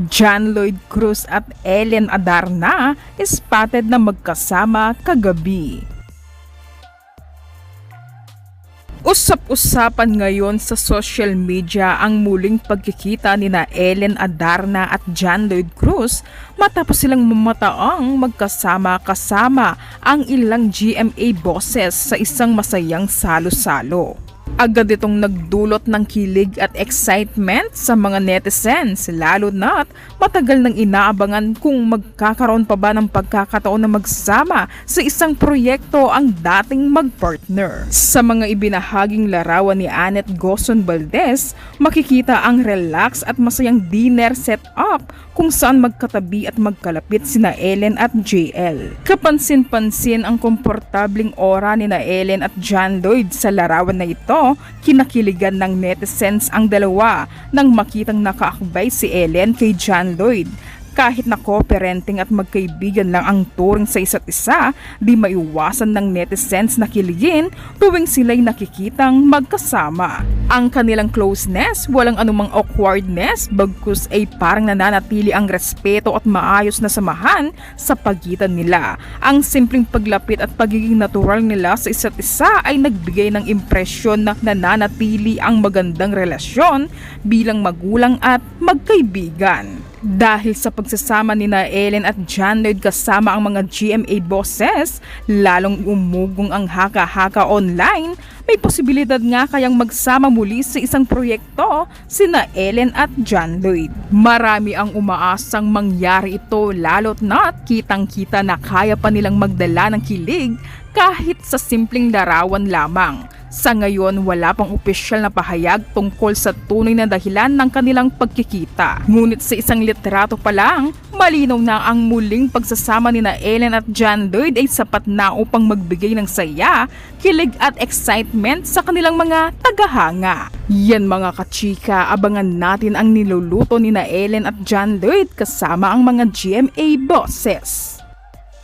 John Lloyd Cruz at Ellen Adarna spotted na magkasama kagabi. Usap-usapan ngayon sa social media ang muling pagkikita nina Ellen Adarna at John Lloyd Cruz matapos silang mamataang magkasama-kasama ang ilang GMA bosses sa isang masayang salo-salo. Agad itong nagdulot ng kilig at excitement sa mga netizens, lalo na't matagal nang inaabangan kung magkakaroon pa ba ng pagkakataon na magsama sa isang proyekto ang dating magpartner. Sa mga ibinahaging larawan ni Annette Gozon Valdez, makikita ang relax at masayang dinner setup kung saan magkatabi at magkalapit sina Ellen at JL. Kapansin-pansin ang komportabling aura ni na Ellen at John Lloyd sa larawan na ito. Kinakiligan ng netizens ang dalawa nang makitang nakaakbay si Ellen kay John Lloyd. Kahit na co-parenting at magkaibigan lang ang turing sa isa't isa, di maiwasan ng netizens na kiligin tuwing sila'y nakikitang magkasama. Ang kanilang closeness, walang anumang awkwardness, bagkus ay parang nananatili ang respeto at maayos na samahan sa pagitan nila. Ang simpleng paglapit at pagiging natural nila sa isa't isa ay nagbigay ng impresyon na nananatili ang magandang relasyon bilang magulang at magkaibigan. Dahil sa pagsasama nina Ellen at John Lloyd kasama ang mga GMA bosses, lalong umugong ang haka-haka online. May posibilidad nga kayang magsama muli sa isang proyekto sina Ellen at John Lloyd. Marami ang umaasang mangyari ito, lalo't na't kitang-kita na kaya pa nilang magdala ng kilig kahit sa simpleng larawan lamang. Sa ngayon, wala pang opisyal na pahayag tungkol sa tunay na dahilan ng kanilang pagkikita. Ngunit sa isang litrato pa lang, malinaw na ang muling pagsasama nina Ellen at John Lloyd ay sapat na upang magbigay ng saya, kilig at excitement sa kanilang mga tagahanga. Yan mga kachika, abangan natin ang niluluto nina Ellen at John Lloyd kasama ang mga GMA bosses.